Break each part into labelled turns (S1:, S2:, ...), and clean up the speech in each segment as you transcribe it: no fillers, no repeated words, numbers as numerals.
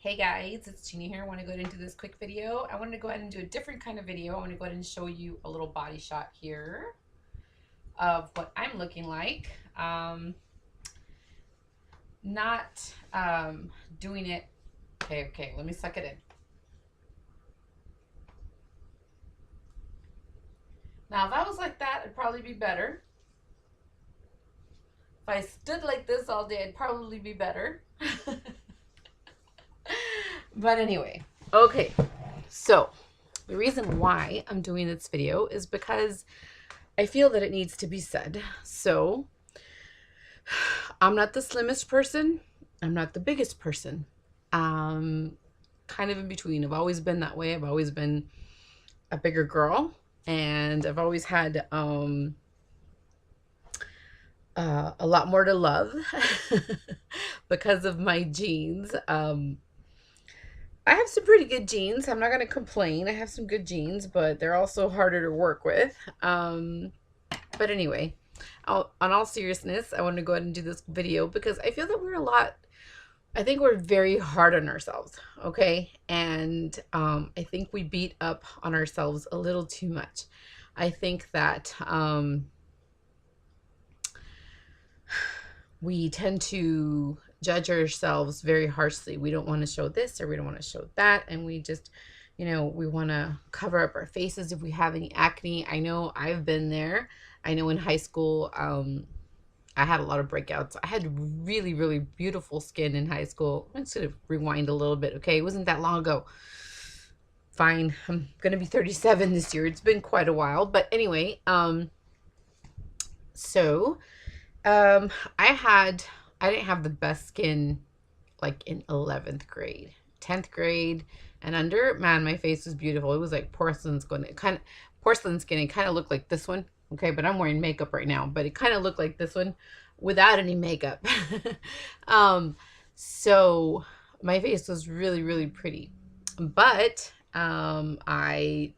S1: Hey guys, it's Gina here. I want to go ahead and do this quick video. I want to go ahead and do a different kind of video. I want to go ahead and show you a little body shot here of what I'm looking like. Not doing it. Okay, let me suck it in. Now, if I was like that, it'd probably be better. If I stood like this all day, it'd probably be better. But anyway, okay, so the reason why I'm doing this video is because I feel that it needs to be said. So I'm not the slimmest person. I'm not the biggest person. Kind of in between. I've always been that way. I've always been a bigger girl, and I've always had a lot more to love because of my genes. I have some pretty good genes. I'm not going to complain. I have some good genes, but they're also harder to work with. But anyway, on all seriousness, I want to go ahead and do this video because I feel that I think we're very hard on ourselves, okay? And I think we beat up on ourselves a little too much. I think that we tend to judge ourselves very harshly. We don't want to show this or we don't want to show that. And we just, we want to cover up our faces if we have any acne. I know I've been there. I know in high school, I had a lot of breakouts. I had really, really beautiful skin in high school. I'm just going to rewind a little bit, okay? It wasn't that long ago. Fine. I'm going to be 37 this year. It's been quite a while. But anyway, I didn't have the best skin like in 11th grade, 10th grade and under. Man, my face was beautiful. It was like porcelain skin. It kind of looked like this one. Okay, but I'm wearing makeup right now, but it kind of looked like this one without any makeup. So my face was really, really pretty. But I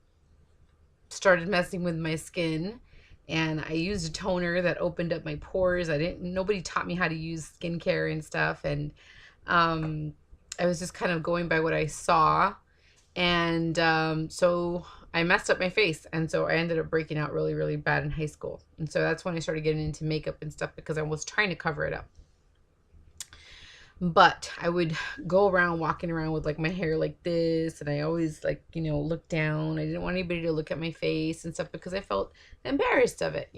S1: started messing with my skin, and I used a toner that opened up my pores. Nobody taught me how to use skincare and stuff. And I was just kind of going by what I saw. And so I messed up my face. And so I ended up breaking out really, really bad in high school. And so that's when I started getting into makeup and stuff because I was trying to cover it up. But I would go around walking around with like my hair like this, and I always like, look down. I didn't want anybody to look at my face and stuff because I felt embarrassed of it,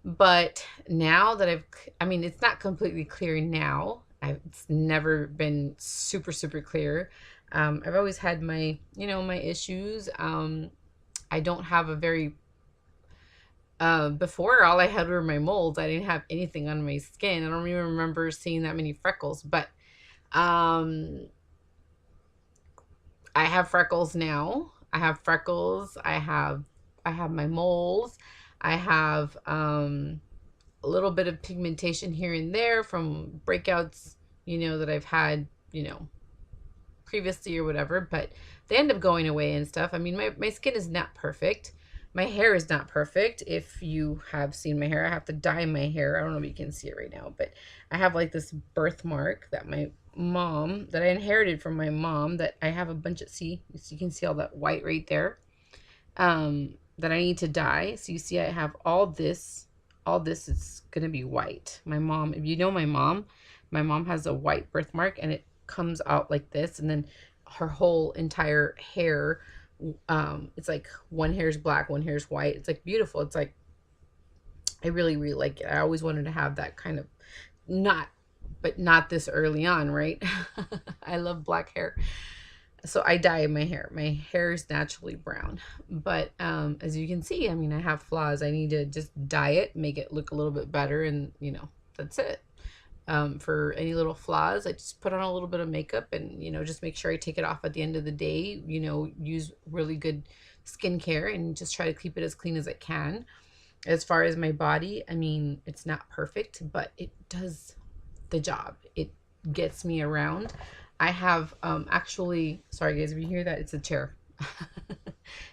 S1: But now that it's not completely clear now. It's never been super, super clear. I've always had my, my issues. I don't have a very before, all I had were my moles. I didn't have anything on my skin. I don't even remember seeing that many freckles, but I have freckles now. I have freckles. I have my moles. I have a little bit of pigmentation here and there from breakouts, that I've had, previously or whatever, but they end up going away and stuff. I mean, my skin is not perfect. My hair is not perfect. If you have seen my hair, I have to dye my hair. I don't know if you can see it right now, but I have like this birthmark that that I inherited from my mom, that I have a bunch of, see, you can see all that white right there, that I need to dye. So you see, I have all this is going to be white. My mom, if you know my mom has a white birthmark, and it comes out like this, and then her whole entire hair, it's like one hair's black, one hair's white. It's like beautiful. It's like, I really, really like it. I always wanted to have that kind of, not this early on, right? I love black hair. So I dye my hair. My hair is naturally brown. But as you can see, I have flaws. I need to just dye it, make it look a little bit better, and that's it. For any little flaws, I just put on a little bit of makeup and, just make sure I take it off at the end of the day, use really good skincare and just try to keep it as clean as I can. As far as my body, it's not perfect, but it does the job. It gets me around. I have, actually, sorry guys, if you hear that, it's a chair.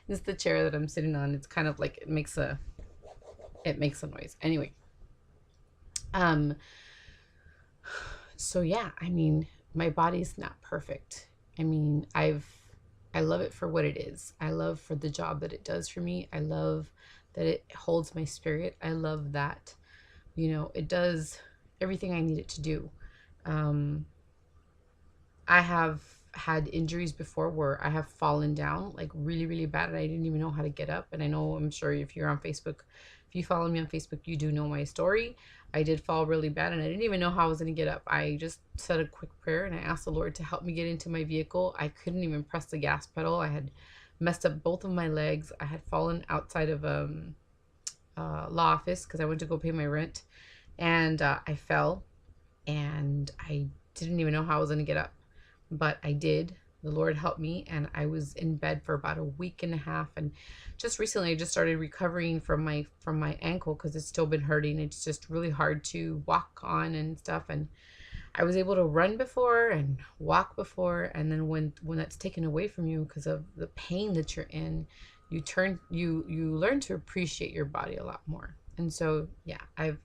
S1: It's the chair that I'm sitting on. It's kind of like, it makes a noise. Anyway, so yeah, my body's not perfect. I mean, I love it for what it is. I love for the job that it does for me. I love that it holds my spirit. I love that, it does everything I need it to do. Um, I have had injuries before where I have fallen down like really, really bad and I didn't even know how to get up. And I know, I'm sure if you're on Facebook, if you follow me on Facebook, you do know my story. I did fall really bad and I didn't even know how I was going to get up. I just said a quick prayer and I asked the Lord to help me get into my vehicle. I couldn't even press the gas pedal. I had messed up both of my legs. I had fallen outside of law office because I went to go pay my rent and I fell and I didn't even know how I was going to get up, but I did. The Lord helped me, and I was in bed for about a week and a half. And just recently, I just started recovering from my ankle because it's still been hurting. It's just really hard to walk on and stuff. And I was able to run before and walk before, and then when that's taken away from you because of the pain that you're in, you learn to appreciate your body a lot more. And so yeah, I've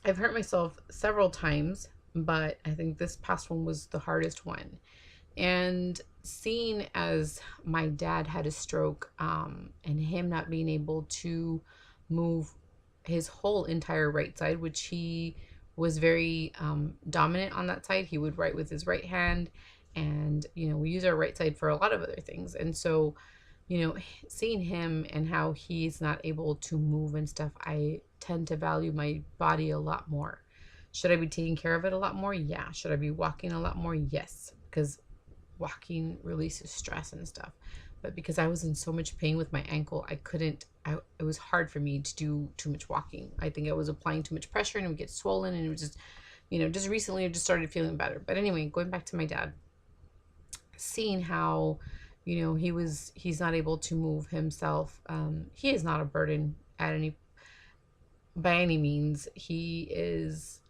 S1: hurt myself several times, but I think this past one was the hardest one. And seeing as my dad had a stroke, and him not being able to move his whole entire right side, which he was very dominant on that side. He would write with his right hand, and we use our right side for a lot of other things. And so seeing him and how he's not able to move and stuff, I tend to value my body a lot more. Should I be taking care of it a lot more? Yeah. Should I be walking a lot more? Yes. Because walking releases stress and stuff. But because I was in so much pain with my ankle, it was hard for me to do too much walking. I think I was applying too much pressure and it would get swollen, and it was just recently I just started feeling better. But anyway, going back to my dad, seeing how he's not able to move himself. He is not a burden at any by any means. He is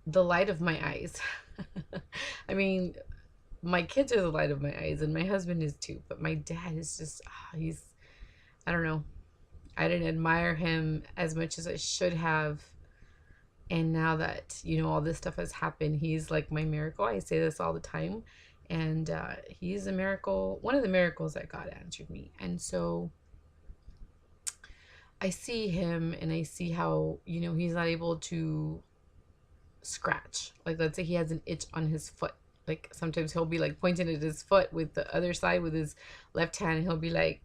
S1: the light of my eyes. I mean, my kids are the light of my eyes, and my husband is too, but my dad is just he's, I don't know, I didn't admire him as much as I should have. And now that all this stuff has happened, he's like my miracle. I say this all the time. And he's a miracle, one of the miracles that God answered me. And so I see him and I see how he's not able to scratch. Like, let's say he has an itch on his foot. Like, sometimes he'll be like pointing at his foot with the other side with his left hand. He'll be like,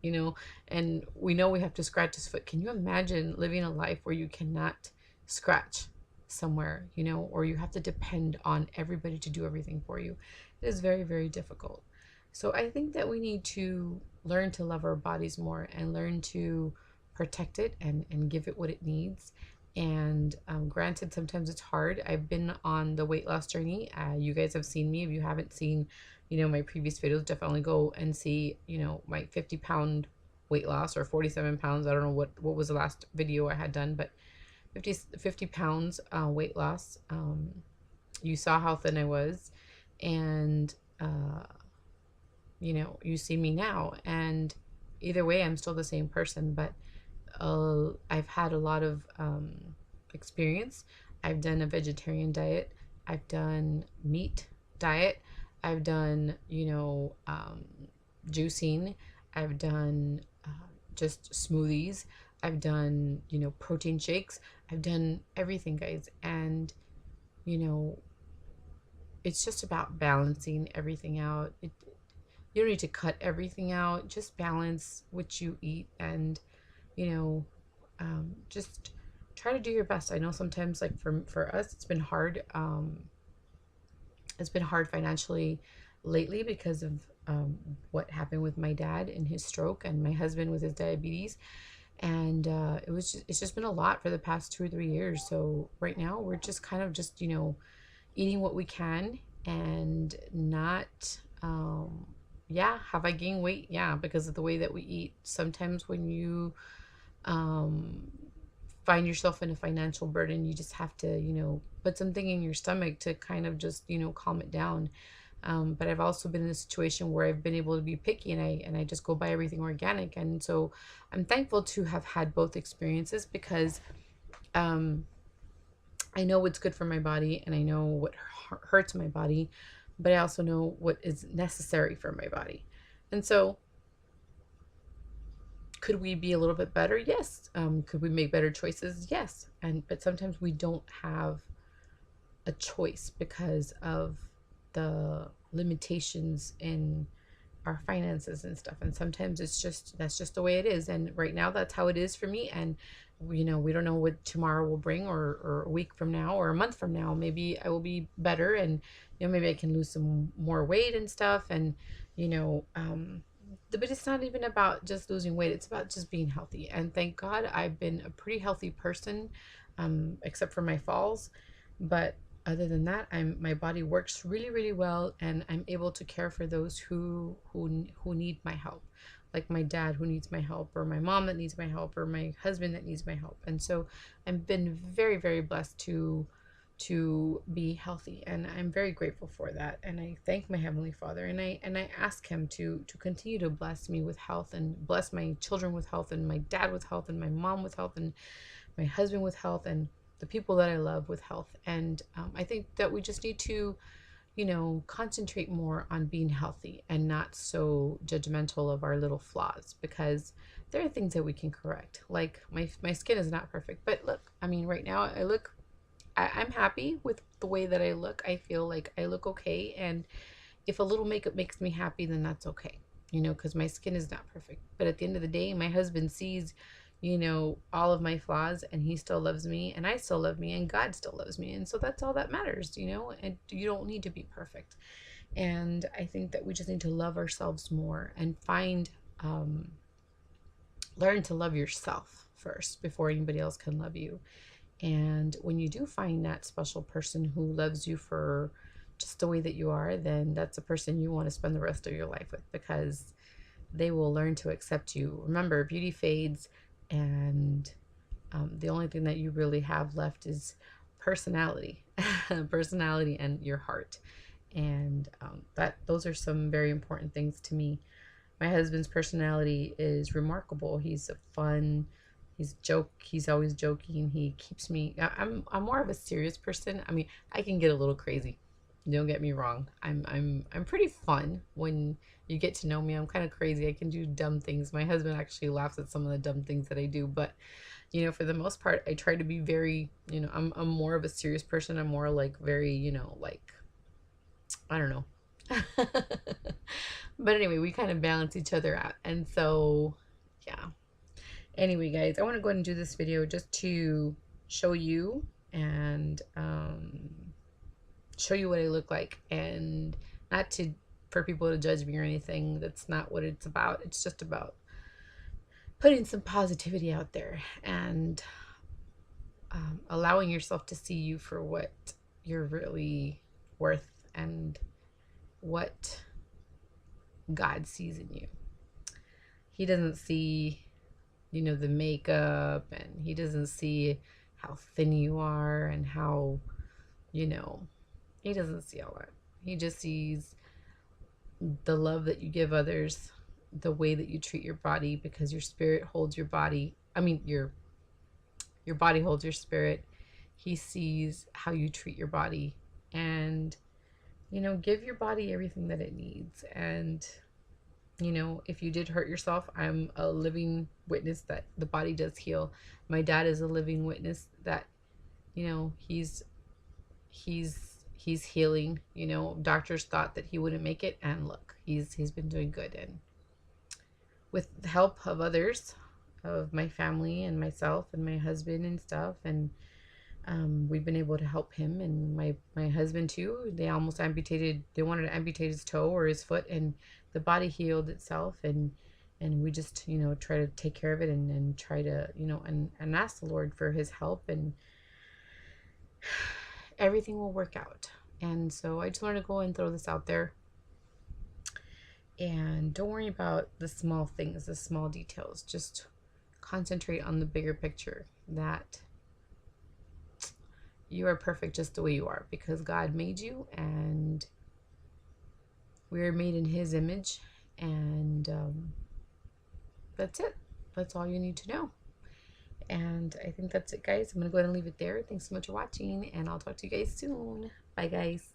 S1: and we know we have to scratch his foot. Can you imagine living a life where you cannot scratch somewhere, or you have to depend on everybody to do everything for you? It is very, very difficult. So I think that we need to learn to love our bodies more and learn to protect it and give it what it needs. And granted, sometimes it's hard. I've been on the weight loss journey. You guys have seen me. If you haven't seen, my previous videos, definitely go and see, my 50-pound weight loss, or 47 pounds. I don't know what was the last video I had done, but 50 pounds weight loss. You saw how thin I was, and you see me now, and either way I'm still the same person. But I've had a lot of experience. I've done a vegetarian diet. I've done meat diet. I've done, juicing. I've done just smoothies. I've done, protein shakes. I've done everything, guys. And, it's just about balancing everything out. You don't need to cut everything out. Just balance what you eat, and just try to do your best. I know sometimes, like for us, it's been hard. It's been hard financially lately because of what happened with my dad and his stroke, and my husband with his diabetes. And it's just been a lot for the past 2 or 3 years. So right now we're just kind of just eating what we can, and not yeah. Have I gained weight? Yeah, because of the way that we eat. Sometimes when you find yourself in a financial burden, you just have to put something in your stomach to kind of just calm it down. But I've also been in a situation where I've been able to be picky, and I just go buy everything organic. And so I'm thankful to have had both experiences, because I know what's good for my body, and I know what hurts my body, but I also know what is necessary for my body. And so, could we be a little bit better? Yes. Could we make better choices? Yes. But sometimes we don't have a choice because of the limitations in our finances and stuff. And sometimes that's just the way it is. And right now that's how it is for me. And we don't know what tomorrow will bring, or a week from now or a month from now. Maybe I will be better, and maybe I can lose some more weight and stuff. And you know, but it's not even about just losing weight. It's about just being healthy. And thank God I've been a pretty healthy person, except for my falls. But other than that, my body works really, really well, and I'm able to care for those who need my help, like my dad who needs my help, or my mom that needs my help, or my husband that needs my help. And so I've been very, very blessed to be healthy, and I'm very grateful for that. And I thank my Heavenly Father, and I ask him to continue to bless me with health, and bless my children with health, and my dad with health, and my mom with health, and my husband with health, and the people that I love with health. And I think that we just need to, concentrate more on being healthy and not so judgmental of our little flaws, because there are things that we can correct. Like my skin is not perfect, but look, I mean, right now I'm happy with the way that I look. I feel like I look okay. And if a little makeup makes me happy, then that's okay, because my skin is not perfect. But at the end of the day, my husband sees, all of my flaws, and he still loves me, and I still love me, and God still loves me. And so that's all that matters, and you don't need to be perfect. And I think that we just need to love ourselves more, and learn to love yourself first before anybody else can love you. And when you do find that special person who loves you for just the way that you are, then that's a person you want to spend the rest of your life with, because they will learn to accept you. Remember, beauty fades, and the only thing that you really have left is personality, personality, and your heart. And those are some very important things to me. My husband's personality is remarkable. He's a fun, he's always joking. He keeps me, I'm more of a serious person. I mean, I can get a little crazy. Don't get me wrong. I'm pretty fun when you get to know me. I'm kind of crazy. I can do dumb things. My husband actually laughs at some of the dumb things that I do, but for the most part, I try to be very, I'm more of a serious person. I'm more like very, like, I don't know. But anyway, we kind of balance each other out. And so, yeah. Anyway, guys, I want to go ahead and do this video just to show you, and show you what I look like, and not to for people to judge me or anything. That's not what it's about. It's just about putting some positivity out there, and allowing yourself to see you for what you're really worth, and what God sees in you. He doesn't see, the makeup, and he doesn't see how thin you are, and how, he doesn't see all that. He just sees the love that you give others, the way that you treat your body, because your spirit holds your body. I mean, your body holds your spirit. He sees how you treat your body, and give your body everything that it needs. And if you did hurt yourself, I'm a living witness that the body does heal. My dad is a living witness that he's healing. Doctors thought that he wouldn't make it, and look, he's been doing good. And with the help of others, of my family and myself and my husband and stuff, and we've been able to help him, and my husband too. They wanted to amputate his toe or his foot, and the body healed itself. And we just try to take care of it, and try to and ask the Lord for his help, and everything will work out. And so I just wanted to go and throw this out there. And don't worry about the small things, the small details. Just concentrate on the bigger picture, that you are perfect just the way you are, because God made you, and we are made in his image. And that's it. That's all you need to know. And I think that's it, guys. I'm going to go ahead and leave it there. Thanks so much for watching, and I'll talk to you guys soon. Bye, guys.